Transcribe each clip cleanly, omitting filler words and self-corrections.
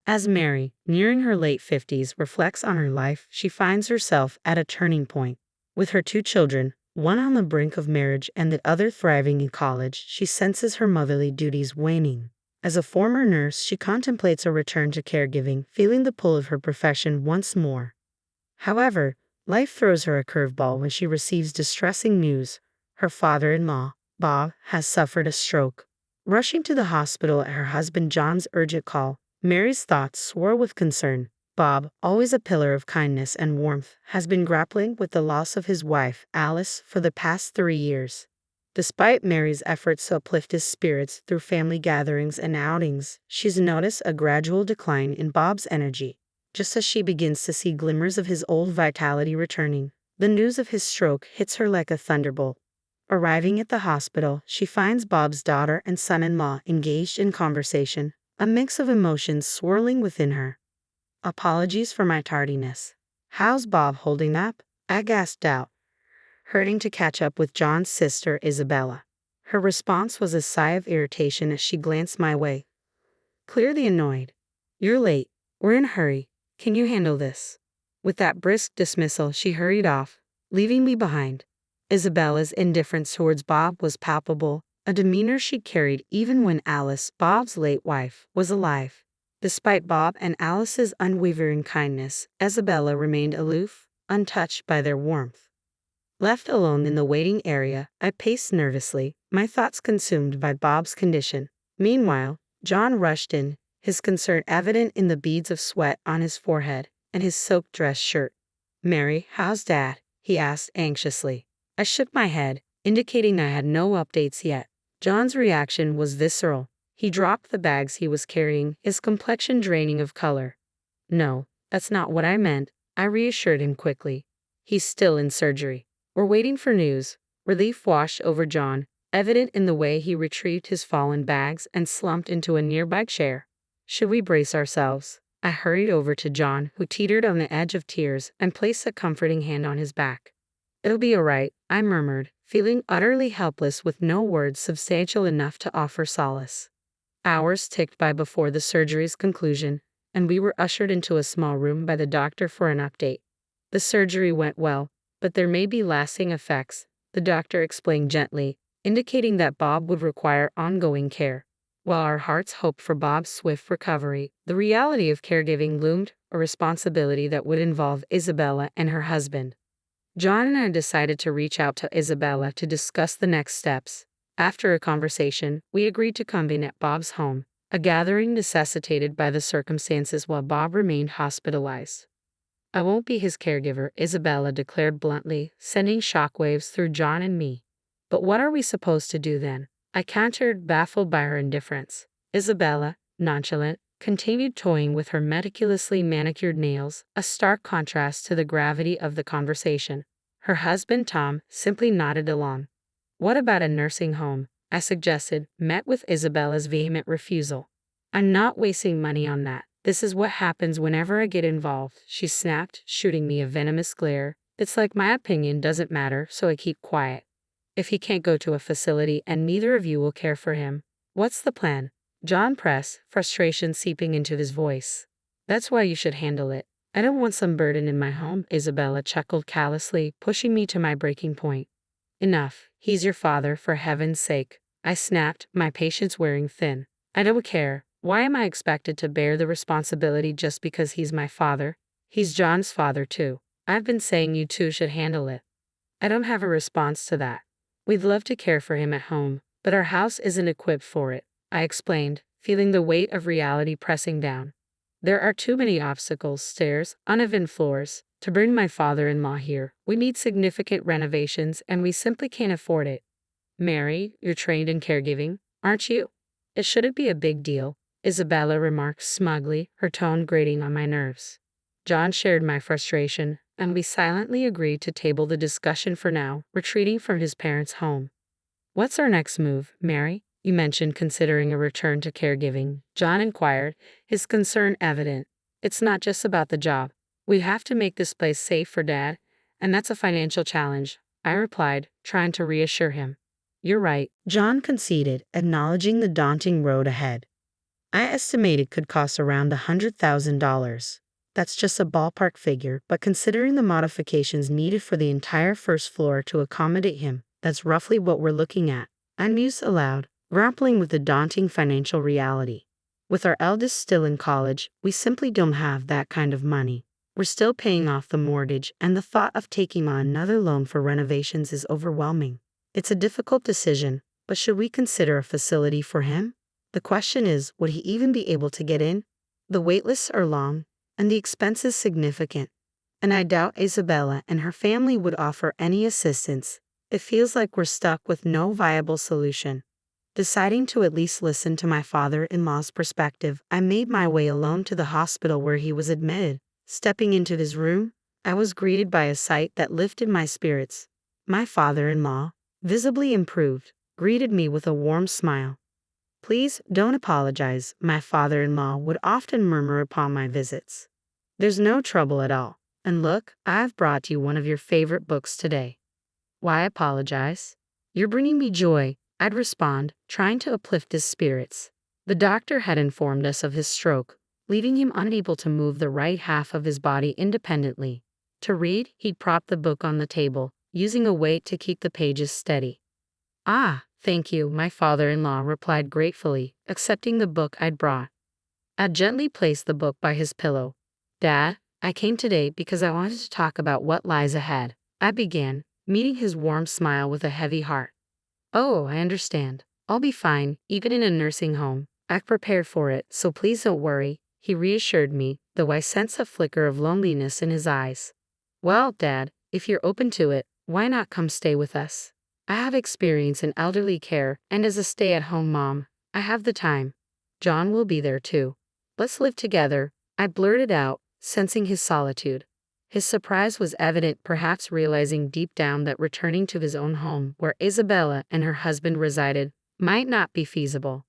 As Mary, nearing her late 50s, reflects on her life, she finds herself at a turning point. With her 2 children, one on the brink of marriage and the other thriving in college, she senses her motherly duties waning. As a former nurse, she contemplates a return to caregiving, feeling the pull of her profession once more. However, life throws her a curveball when she receives distressing news. Her father-in-law, Bob, has suffered a stroke. Rushing to the hospital at her husband John's urgent call, Mary's thoughts swirl with concern. Bob, always a pillar of kindness and warmth, has been grappling with the loss of his wife, Alice, for the past 3 years. Despite Mary's efforts to uplift his spirits through family gatherings and outings, she's noticed a gradual decline in Bob's energy. Just as she begins to see glimmers of his old vitality returning, the news of his stroke hits her like a thunderbolt. Arriving at the hospital, she finds Bob's daughter and son-in-law engaged in conversation, a mix of emotions swirling within her. "Apologies for my tardiness. How's Bob holding up?" I gasped out, hurting to catch up with John's sister, Isabella. Her response was a sigh of irritation as she glanced my way, clearly annoyed. "You're late. We're in a hurry. Can you handle this?" With that brisk dismissal, she hurried off, leaving me behind. Isabella's indifference towards Bob was palpable, a demeanor she carried even when Alice, Bob's late wife, was alive. Despite Bob and Alice's unwavering kindness, Isabella remained aloof, untouched by their warmth. Left alone in the waiting area, I paced nervously, my thoughts consumed by Bob's condition. Meanwhile, John rushed in, his concern evident in the beads of sweat on his forehead and his soaked dress shirt. "Mary, how's Dad?" he asked anxiously. I shook my head, indicating I had no updates yet. John's reaction was visceral. He dropped the bags he was carrying, his complexion draining of color. "No, that's not what I meant," I reassured him quickly. "He's still in surgery. We're waiting for news." Relief washed over John, evident in the way he retrieved his fallen bags and slumped into a nearby chair. "Should we brace ourselves?" I hurried over to John, who teetered on the edge of tears, and placed a comforting hand on his back. "It'll be all right," I murmured, feeling utterly helpless with no words substantial enough to offer solace. Hours ticked by before the surgery's conclusion, and we were ushered into a small room by the doctor for an update. "The surgery went well, but there may be lasting effects," the doctor explained gently, indicating that Bob would require ongoing care. While our hearts hoped for Bob's swift recovery, the reality of caregiving loomed, a responsibility that would involve Isabella and her husband. John and I decided to reach out to Isabella to discuss the next steps. After a conversation, we agreed to convene at Bob's home, a gathering necessitated by the circumstances while Bob remained hospitalized. "I won't be his caregiver," Isabella declared bluntly, sending shockwaves through John and me. "But what are we supposed to do then?" I countered, baffled by her indifference. Isabella, nonchalant, continued toying with her meticulously manicured nails, a stark contrast to the gravity of the conversation. Her husband, Tom, simply nodded along. "What about a nursing home?" I suggested, met with Isabella's vehement refusal. "I'm not wasting money on that. This is what happens whenever I get involved," she snapped, shooting me a venomous glare. "It's like my opinion doesn't matter, so I keep quiet. If he can't go to a facility and neither of you will care for him, what's the plan?" John pressed, frustration seeping into his voice. "That's why you should handle it. I don't want some burden in my home," Isabella chuckled callously, pushing me to my breaking point. "Enough. He's your father, for heaven's sake," I snapped, my patience wearing thin. "I don't care. Why am I expected to bear the responsibility just because he's my father? He's John's father too. I've been saying you two should handle it." "I don't have a response to that. We'd love to care for him at home, but our house isn't equipped for it," I explained, feeling the weight of reality pressing down. "There are too many obstacles, stairs, uneven floors. To bring my father-in-law here, we need significant renovations and we simply can't afford it." "Mary, you're trained in caregiving, aren't you? It shouldn't be a big deal," Isabella remarked smugly, her tone grating on my nerves. John shared my frustration, and we silently agreed to table the discussion for now, retreating from his parents' home. "What's our next move, Mary? You mentioned considering a return to caregiving," John inquired, his concern evident. "It's not just about the job. We have to make this place safe for Dad, and that's a financial challenge," I replied, trying to reassure him. "You're right," John conceded, acknowledging the daunting road ahead. I estimate it could cost around $100,000. That's just a ballpark figure, but considering the modifications needed for the entire first floor to accommodate him, that's roughly what we're looking at. I mused aloud, grappling with the daunting financial reality. With our eldest still in college, we simply don't have that kind of money. We're still paying off the mortgage, and the thought of taking on another loan for renovations is overwhelming. It's a difficult decision, but should we consider a facility for him? The question is, would he even be able to get in? The waitlists are long, and the expenses significant, and I doubt Isabella and her family would offer any assistance. It feels like we're stuck with no viable solution. Deciding to at least listen to my father-in-law's perspective, I made my way alone to the hospital where he was admitted. Stepping into his room, I was greeted by a sight that lifted my spirits. My father-in-law, visibly improved, greeted me with a warm smile. "Please don't apologize," my father-in-law would often murmur upon my visits. "There's no trouble at all. And look, I've brought you one of your favorite books today." "Why apologize? You're bringing me joy," I'd respond, trying to uplift his spirits. The doctor had informed us of his stroke, leaving him unable to move the right half of his body independently. To read, he'd prop the book on the table, using a weight to keep the pages steady. "Ah, thank you," my father-in-law replied gratefully, accepting the book I'd brought. I gently placed the book by his pillow. "Dad, I came today because I wanted to talk about what lies ahead," I began, meeting his warm smile with a heavy heart. "Oh, I understand. I'll be fine, even in a nursing home. I've prepared for it, so please don't worry," he reassured me, though I sensed a flicker of loneliness in his eyes. "Well, Dad, if you're open to it, why not come stay with us? I have experience in elderly care, and as a stay-at-home mom, I have the time. John will be there too. Let's live together," I blurted out, sensing his solitude. His surprise was evident, perhaps realizing deep down that returning to his own home, where Isabella and her husband resided, might not be feasible.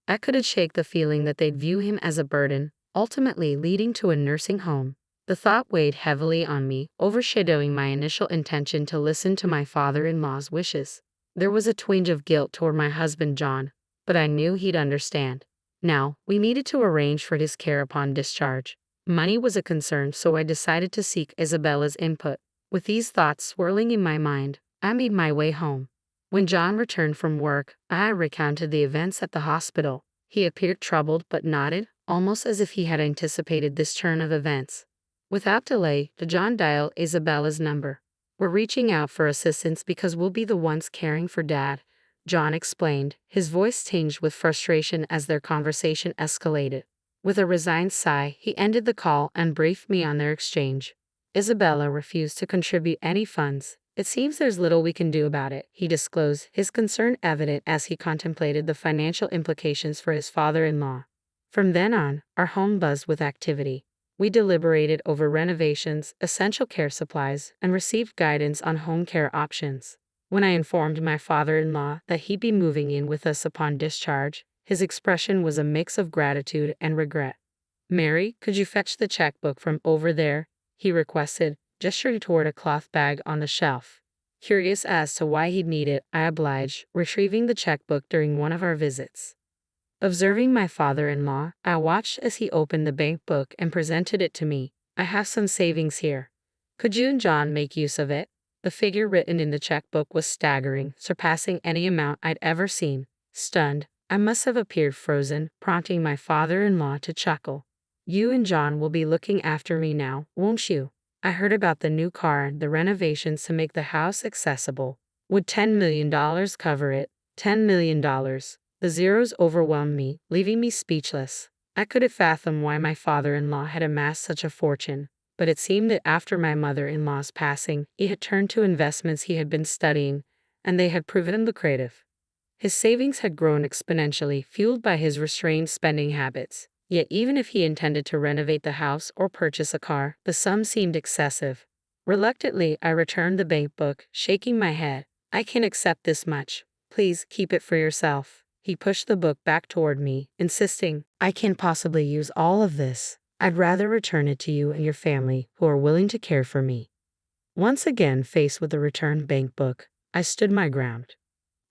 I couldn't shake the feeling that they'd view him as a burden, ultimately leading to a nursing home. The thought weighed heavily on me, overshadowing my initial intention to listen to my father-in-law's wishes. There was a twinge of guilt toward my husband John, but I knew he'd understand. Now, we needed to arrange for his care upon discharge. Money was a concern, so I decided to seek Isabella's input. With these thoughts swirling in my mind, I made my way home. When John returned from work, I recounted the events at the hospital. He appeared troubled but nodded, almost as if he had anticipated this turn of events. Without delay, John dialed Isabella's number. "We're reaching out for assistance because we'll be the ones caring for Dad," John explained, his voice tinged with frustration as their conversation escalated. With a resigned sigh, he ended the call and briefed me on their exchange. "Isabella refused to contribute any funds. It seems there's little we can do about it," he disclosed, his concern evident as he contemplated the financial implications for his father-in-law. From then on, our home buzzed with activity. We deliberated over renovations, essential care supplies, and received guidance on home care options. When I informed my father-in-law that he'd be moving in with us upon discharge, his expression was a mix of gratitude and regret. "Mary, could you fetch the checkbook from over there?" he requested, gesturing toward a cloth bag on the shelf. Curious as to why he'd need it, I obliged, retrieving the checkbook during one of our visits. Observing my father-in-law, I watched as he opened the bank book and presented it to me. "I have some savings here. Could you and John make use of it?" The figure written in the checkbook was staggering, surpassing any amount I'd ever seen. Stunned, I must have appeared frozen, prompting my father-in-law to chuckle. "You and John will be looking after me now, won't you? I heard about the new car, the renovations to make the house accessible. Would $10 million cover it? $10 million. The zeros overwhelmed me, leaving me speechless. I couldn't fathom why my father-in-law had amassed such a fortune, but it seemed that after my mother-in-law's passing, he had turned to investments he had been studying, and they had proven lucrative. His savings had grown exponentially, fueled by his restrained spending habits. Yet even if he intended to renovate the house or purchase a car, the sum seemed excessive. Reluctantly, I returned the bank book, shaking my head. "I can accept this much. Please keep it for yourself." He pushed the book back toward me, insisting, "I can't possibly use all of this. I'd rather return it to you and your family, who are willing to care for me." Once again faced with the returned bank book, I stood my ground.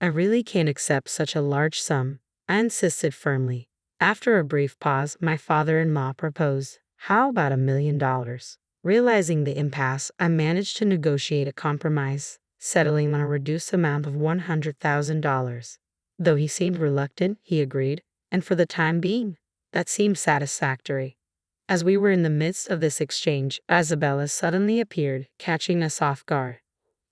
"I really can't accept such a large sum," I insisted firmly. After a brief pause, my father-in-law proposed, "How about $1 million?" Realizing the impasse, I managed to negotiate a compromise, settling on a reduced amount of $100,000. Though he seemed reluctant, he agreed, and for the time being, that seemed satisfactory. As we were in the midst of this exchange, Isabella suddenly appeared, catching us off guard.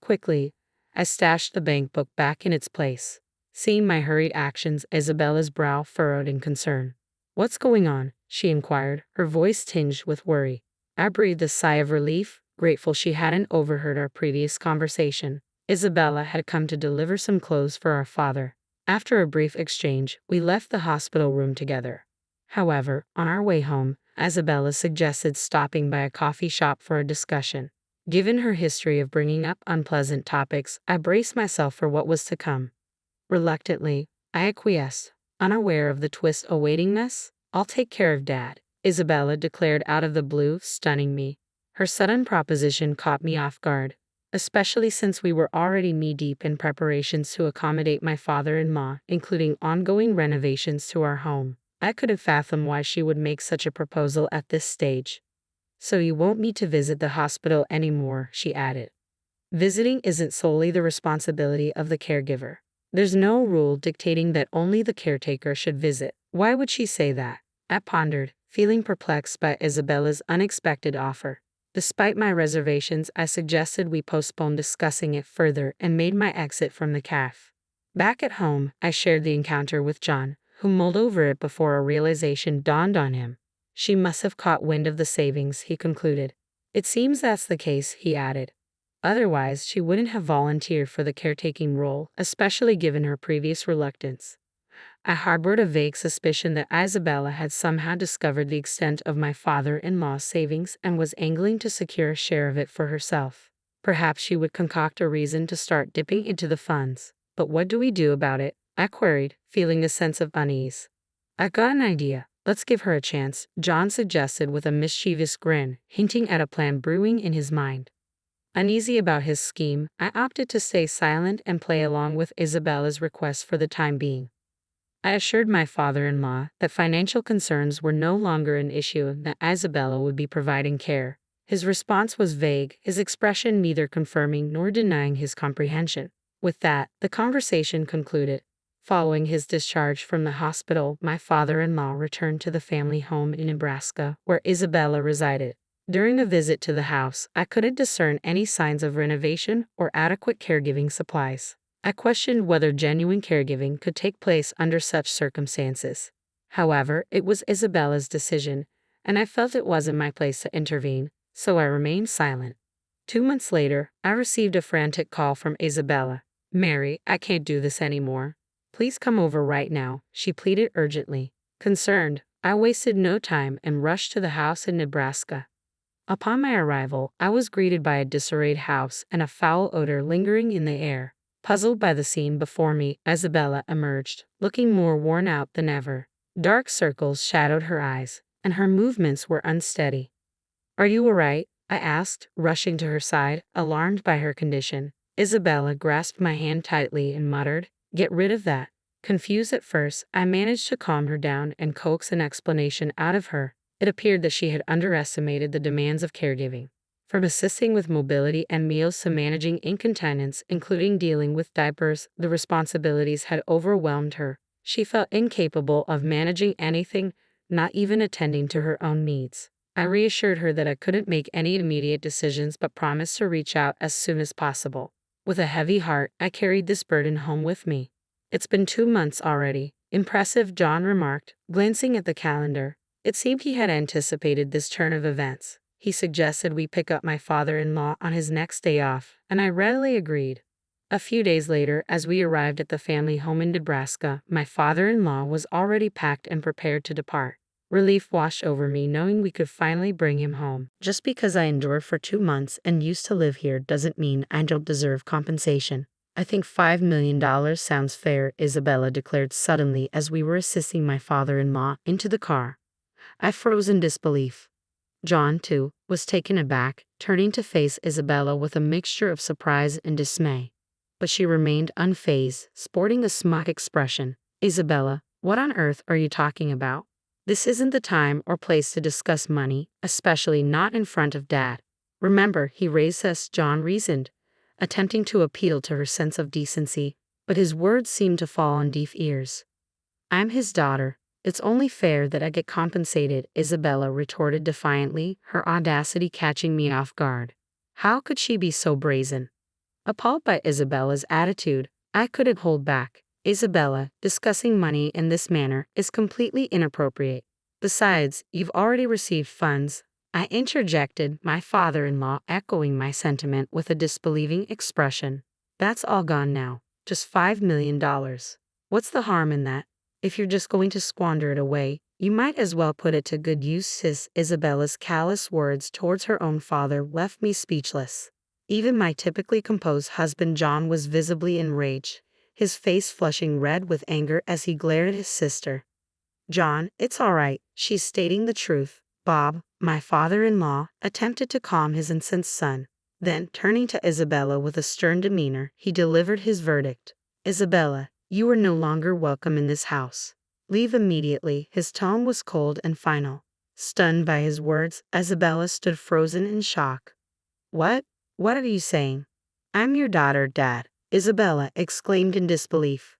Quickly, I stashed the bank book back in its place. Seeing my hurried actions, Isabella's brow furrowed in concern. "What's going on?" she inquired, her voice tinged with worry. I breathed a sigh of relief, grateful she hadn't overheard our previous conversation. Isabella had come to deliver some clothes for our father. After a brief exchange, we left the hospital room together. However, on our way home, Isabella suggested stopping by a coffee shop for a discussion. Given her history of bringing up unpleasant topics, I braced myself for what was to come. Reluctantly, I acquiesced, unaware of the twist awaiting us. "I'll take care of Dad," Isabella declared out of the blue, stunning me. Her sudden proposition caught me off guard, especially since we were already knee-deep in preparations to accommodate my father-in-law, including ongoing renovations to our home. I couldn't fathom why she would make such a proposal at this stage. "So you won't need to visit the hospital anymore," she added. "Visiting isn't solely the responsibility of the caregiver. There's no rule dictating that only the caretaker should visit." Why would she say that? I pondered, feeling perplexed by Isabella's unexpected offer. Despite my reservations, I suggested we postpone discussing it further and made my exit from the cafe. Back at home, I shared the encounter with John, who mulled over it before a realization dawned on him. "She must have caught wind of the savings," he concluded. "It seems that's the case," he added. "Otherwise, she wouldn't have volunteered for the caretaking role, especially given her previous reluctance." I harbored a vague suspicion that Isabella had somehow discovered the extent of my father-in-law's savings and was angling to secure a share of it for herself. Perhaps she would concoct a reason to start dipping into the funds. "But what do we do about it?" I queried, feeling a sense of unease. "I've got an idea. Let's give her a chance," John suggested with a mischievous grin, hinting at a plan brewing in his mind. Uneasy about his scheme, I opted to stay silent and play along with Isabella's request for the time being. I assured my father-in-law that financial concerns were no longer an issue and that Isabella would be providing care. His response was vague, his expression neither confirming nor denying his comprehension. With that, the conversation concluded. Following his discharge from the hospital, my father-in-law returned to the family home in Nebraska, where Isabella resided. During a visit to the house, I couldn't discern any signs of renovation or adequate caregiving supplies. I questioned whether genuine caregiving could take place under such circumstances. However, it was Isabella's decision, and I felt it wasn't my place to intervene, so I remained silent. 2 months later, I received a frantic call from Isabella. "Mary, I can't do this anymore. Please come over right now," she pleaded urgently. Concerned, I wasted no time and rushed to the house in Nebraska. Upon my arrival, I was greeted by a disarrayed house and a foul odor lingering in the air. Puzzled by the scene before me, Isabella emerged, looking more worn out than ever. Dark circles shadowed her eyes, and her movements were unsteady. "Are you all right?" I asked, rushing to her side, alarmed by her condition. Isabella grasped my hand tightly and muttered, "Get rid of that." Confused at first, I managed to calm her down and coax an explanation out of her. It appeared that she had underestimated the demands of caregiving. From assisting with mobility and meals to managing incontinence, including dealing with diapers, the responsibilities had overwhelmed her. She felt incapable of managing anything, not even attending to her own needs. I reassured her that I couldn't make any immediate decisions but promised to reach out as soon as possible. With a heavy heart, I carried this burden home with me. "It's been 2 months already." "Impressive," John remarked, glancing at the calendar. It seemed he had anticipated this turn of events. He suggested we pick up my father-in-law on his next day off, and I readily agreed. A few days later, as we arrived at the family home in Nebraska, my father-in-law was already packed and prepared to depart. Relief washed over me knowing we could finally bring him home. "Just because I endured for 2 months and used to live here doesn't mean I don't deserve compensation. I think $5 million sounds fair," Isabella declared suddenly as we were assisting my father-in-law into the car. I froze in disbelief. John, too, was taken aback, turning to face Isabella with a mixture of surprise and dismay. But she remained unfazed, sporting a smug expression. "Isabella, What on earth are you talking about? This isn't the time or place to discuss money, especially not in front of Dad. Remember, he raised us, John reasoned, attempting to appeal to her sense of decency, but his words seemed to fall on deaf ears. I'm his daughter. It's only fair that I get compensated, Isabella retorted defiantly, her audacity catching me off guard. How could she be so brazen? Appalled by Isabella's attitude, I couldn't hold back. Isabella, discussing money in this manner is completely inappropriate. Besides, you've already received funds, I interjected, my father-in-law echoing my sentiment with a disbelieving expression. That's all gone now. Just $5 million. What's the harm in that? If you're just going to squander it away, you might as well put it to good use. Isabella's callous words towards her own father left me speechless. Even my typically composed husband John was visibly enraged, his face flushing red with anger as he glared at his sister. John, it's all right, she's stating the truth. Bob, my father-in-law, attempted to calm his incensed son. Then, turning to Isabella with a stern demeanor, he delivered his verdict. Isabella, you are no longer welcome in this house. Leave immediately. His tone was cold and final. Stunned by his words, Isabella stood frozen in shock. What? What are you saying? I'm your daughter, Dad, Isabella exclaimed in disbelief.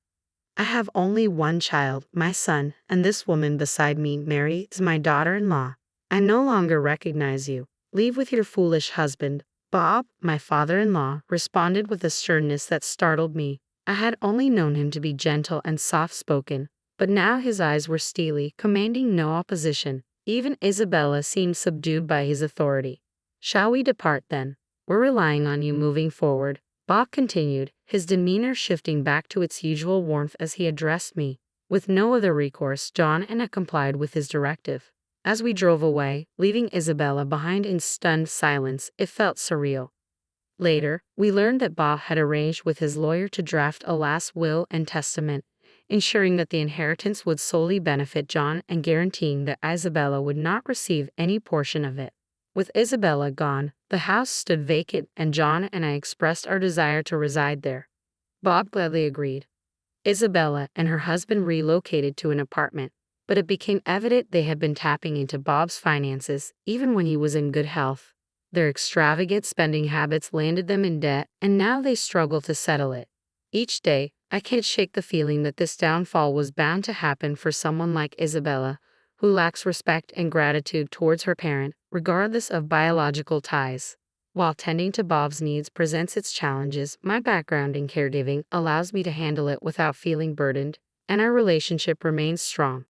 I have only one child, my son, and this woman beside me, Mary, is my daughter-in-law. I no longer recognize you. Leave with your foolish husband. Bob, my father-in-law, responded with a sternness that startled me. I had only known him to be gentle and soft-spoken, but now his eyes were steely, commanding no opposition. Even Isabella seemed subdued by his authority. Shall we depart then? We're relying on you moving forward, Bob continued, his demeanor shifting back to its usual warmth as he addressed me. With no other recourse, John and I complied with his directive. As we drove away, leaving Isabella behind in stunned silence, it felt surreal. Later, we learned that Bob had arranged with his lawyer to draft a last will and testament, ensuring that the inheritance would solely benefit John and guaranteeing that Isabella would not receive any portion of it. With Isabella gone, the house stood vacant and John and I expressed our desire to reside there. Bob gladly agreed. Isabella and her husband relocated to an apartment, but it became evident they had been tapping into Bob's finances even when he was in good health. Their extravagant spending habits landed them in debt, and now they struggle to settle it. Each day, I can't shake the feeling that this downfall was bound to happen for someone like Isabella, who lacks respect and gratitude towards her parent, regardless of biological ties. While tending to Bob's needs presents its challenges, my background in caregiving allows me to handle it without feeling burdened, and our relationship remains strong.